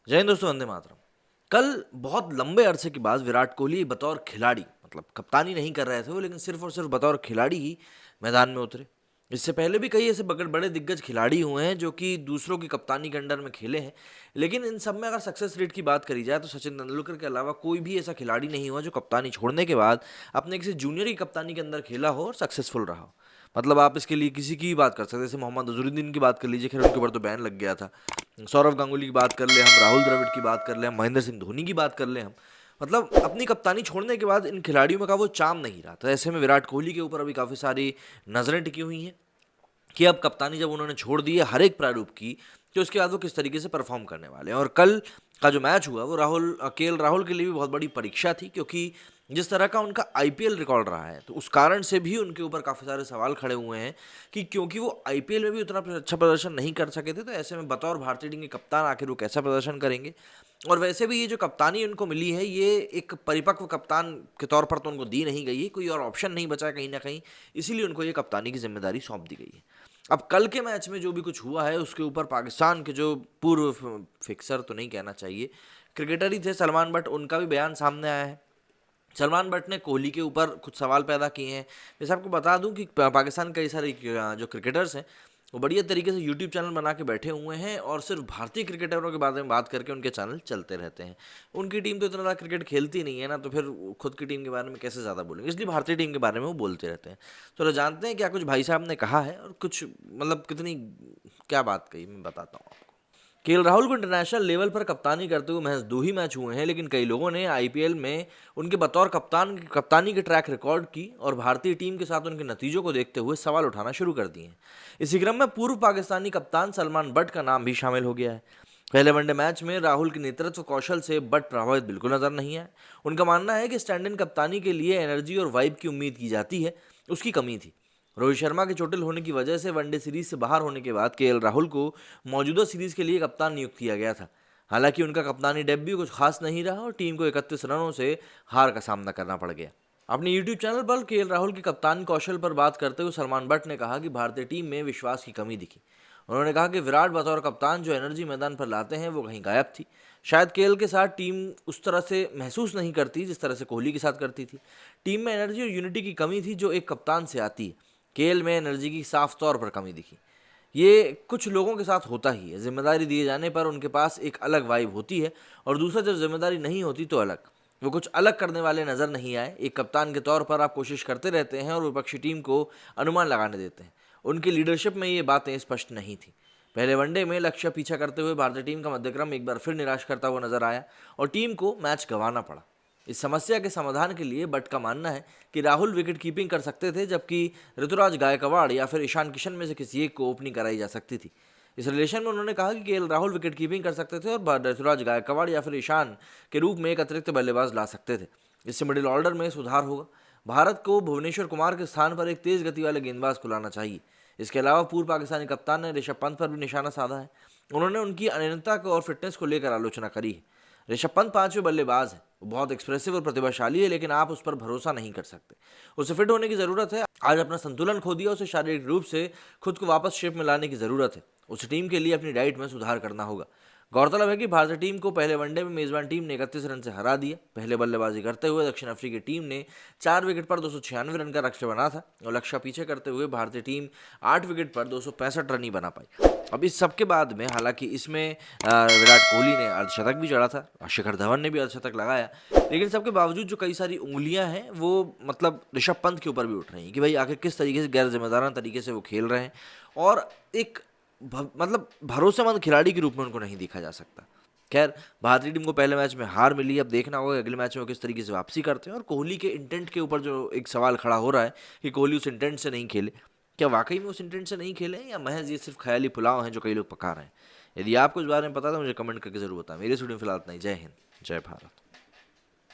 जय हिंद दोस्तों, वंदे मातरम। कल बहुत लंबे अरसे के बाद विराट कोहली बतौर खिलाड़ी, मतलब कप्तानी नहीं कर रहे थे वो, लेकिन सिर्फ और सिर्फ बतौर खिलाड़ी ही मैदान में उतरे। इससे पहले भी कई ऐसे बड़े बड़े दिग्गज खिलाड़ी हुए हैं जो कि दूसरों की कप्तानी के अंडर में खेले हैं, लेकिन इन सब में अगर सक्सेस रेट की बात करी जाए तो सचिन तेंदुलकर के अलावा कोई भी ऐसा खिलाड़ी नहीं हुआ जो कप्तानी छोड़ने के बाद अपने किसी जूनियर की कप्तानी के अंदर खेला हो और सक्सेसफुल रहा हो। मतलब आप इसके लिए किसी की भी बात कर सकते हैं, जैसे मोहम्मद अजहरुद्दीन की बात कर लीजिए, खैर उनके ऊपर तो बैन लग गया था। सौरव गांगुली की बात कर ले हम, राहुल द्रविड़ की बात कर ले हम, महेंद्र सिंह धोनी की बात कर ले हम। मतलब अपनी कप्तानी छोड़ने के बाद इन खिलाड़ियों का वो चाम नहीं रहा। तो ऐसे में विराट कोहली के ऊपर अभी काफ़ी सारी नज़रें टिकी हुई हैं कि अब कप्तानी जब उन्होंने छोड़ दी है हर एक प्रारूप की, तो उसके बाद वो किस तरीके से परफॉर्म करने वाले हैं। और कल का जो मैच हुआ वो राहुल के लिए भी बहुत बड़ी परीक्षा थी, क्योंकि जिस तरह का उनका आईपीएल रिकॉर्ड रहा है, तो उस कारण से भी उनके ऊपर काफ़ी सारे सवाल खड़े हुए हैं कि क्योंकि वो आईपीएल में भी उतना अच्छा प्रदर्शन नहीं कर सके थे, तो ऐसे में बतौर भारतीय टीम के कप्तान आखिर वो कैसा प्रदर्शन करेंगे। और वैसे भी ये जो कप्तानी उनको मिली है, ये एक परिपक्व कप्तान के तौर पर तो उनको दी नहीं गई है, कोई और ऑप्शन नहीं बचा है कहीं ना कहीं, इसीलिए उनको ये कप्तानी की जिम्मेदारी सौंप दी गई है। अब कल के मैच में जो भी कुछ हुआ है उसके ऊपर पाकिस्तान के जो पूर्व फिक्सर तो नहीं कहना चाहिए, क्रिकेटर ही थे सलमान बट, उनका भी बयान सामने आया है। सलमान बट ने कोहली के ऊपर कुछ सवाल पैदा किए हैं। जैसे आपको बता दूं कि पाकिस्तान के कई सारे जो क्रिकेटर्स हैं वो बढ़िया तरीके से यूट्यूब चैनल बना के बैठे हुए हैं और सिर्फ भारतीय क्रिकेटरों के बारे में बात करके उनके चैनल चलते रहते हैं। उनकी टीम तो इतना ज़्यादा क्रिकेट खेलती नहीं है ना, तो फिर खुद की टीम के बारे में कैसे ज़्यादा बोलेंगे, इसलिए भारतीय टीम के बारे में वो बोलते रहते हैं। तो जानते हैं क्या कुछ भाई साहब ने कहा है और कुछ मतलब कितनी क्या बात कही, मैं बताता हूँ आपको। केएल राहुल को इंटरनेशनल लेवल पर कप्तानी करते हुए महज 2 ही मैच हुए हैं, लेकिन कई लोगों ने आईपीएल में उनके बतौर कप्तानी के ट्रैक रिकॉर्ड की और भारतीय टीम के साथ उनके नतीजों को देखते हुए सवाल उठाना शुरू कर दिए हैं। इसी क्रम में पूर्व पाकिस्तानी कप्तान सलमान बट का नाम भी शामिल हो गया है। पहले वनडे मैच में राहुल के नेतृत्व कौशल से बट प्रभावित बिल्कुल नजर नहीं आए। उनका मानना है कि स्टैंड इन कप्तानी के लिए एनर्जी और वाइब की उम्मीद की जाती है, उसकी कमी थी। रोहित शर्मा के चोटिल होने की वजह से वनडे सीरीज से बाहर होने के बाद केएल राहुल को मौजूदा सीरीज के लिए कप्तान नियुक्त किया गया था। हालांकि उनका कप्तानी डेब्यू कुछ खास नहीं रहा और टीम को 31 रनों से हार का सामना करना पड़ गया। अपने यूट्यूब चैनल पर केएल राहुल के कप्तान कौशल पर बात करते हुए सलमान बट ने कहा कि भारतीय टीम में विश्वास की कमी दिखी। उन्होंने कहा कि विराट बतौर कप्तान जो एनर्जी मैदान पर लाते हैं वो कहीं गायब थी। शायद केएल के साथ टीम उस तरह से महसूस नहीं करती जिस तरह से कोहली के साथ करती थी। टीम में एनर्जी और यूनिटी की कमी थी जो एक कप्तान से आती है। केएल में एनर्जी की साफ तौर पर कमी दिखी। ये कुछ लोगों के साथ होता ही है, जिम्मेदारी दिए जाने पर उनके पास एक अलग वाइब होती है और दूसरा जब जिम्मेदारी नहीं होती तो अलग। वो कुछ अलग करने वाले नजर नहीं आए। एक कप्तान के तौर पर आप कोशिश करते रहते हैं और विपक्षी टीम को अनुमान लगाने देते हैं। उनकी लीडरशिप में ये बातें स्पष्ट नहीं थी। पहले वनडे में लक्ष्य पीछा करते हुए भारतीय टीम का मध्यक्रम एक बार फिर निराश करता हुआ नजर आया और टीम को मैच गंवाना पड़ा। इस समस्या के समाधान के लिए बट का मानना है कि राहुल विकेट कीपिंग कर सकते थे, जबकि ऋतुराज गायकवाड़ या फिर ईशान किशन में से किसी एक को ओपनिंग कराई जा सकती थी। इस रिलेशन में उन्होंने कहा कि केएल राहुल विकेट कीपिंग कर सकते थे और ऋतुराज गायकवाड़ या फिर ईशान के रूप में एक अतिरिक्त बल्लेबाज ला सकते थे। इससे मिडिल ऑर्डर में सुधार होगा। भारत को भुवनेश्वर कुमार के स्थान पर एक तेज गति वाले गेंदबाज को लाना चाहिए। इसके अलावा पूर्व पाकिस्तानी कप्तान ने ऋषभ पंत पर भी निशाना साधा है। उन्होंने उनकी अनियमितता और फिटनेस को लेकर आलोचना करी है। ऋषभ पंत 5वें बल्लेबाज है, वो बहुत एक्सप्रेसिव और प्रतिभाशाली है, लेकिन आप उस पर भरोसा नहीं कर सकते। उसे फिट होने की जरूरत है। आज अपना संतुलन खो दिया, उसे शारीरिक रूप से खुद को वापस शेप में लाने की जरूरत है। उस टीम के लिए अपनी डाइट में सुधार करना होगा। गौरतलब है कि भारतीय टीम को पहले वनडे में मेजबान टीम ने 31 रन से हरा दिया। पहले बल्लेबाजी करते हुए दक्षिण अफ्रीकी टीम ने 4 विकेट पर 296 रन का लक्ष्य बना था और लक्ष्य पीछे करते हुए भारतीय टीम 8 विकेट पर 265 रन ही बना पाई। अब इस सब के बाद में हालांकि इसमें विराट कोहली ने अर्धशतक भी जड़ा था, शिखर धवन ने भी अर्धशतक लगाया, लेकिन सबके बावजूद जो कई सारी उंगलियां हैं वो मतलब ऋषभ पंत के ऊपर भी उठ रही हैं कि भाई आखिर किस तरीके से गैर जिम्मेदाराना तरीके से वो खेल रहे हैं और एक मतलब भरोसेमंद खिलाड़ी के रूप में उनको नहीं देखा जा सकता। खैर, भारतीय टीम को पहले मैच में हार मिली। अब देखना होगा अगले मैच में वो किस तरीके से वापसी करते हैं। और कोहली के इंटेंट के ऊपर जो एक सवाल खड़ा हो रहा है कि कोहली उस इंटेंट से नहीं खेले, क्या वाकई में उस इंटेंट से नहीं खेले हैं या महज ये सिर्फ ख्याली पुलाव हैं जो कई लोग पका रहे हैं। यदि आपको इस बारे में पता तो मुझे कमेंट करके जरूर बताएं। मेरे स्टूडियो फिलहाल इतना ही। जय हिंद, जय भारत।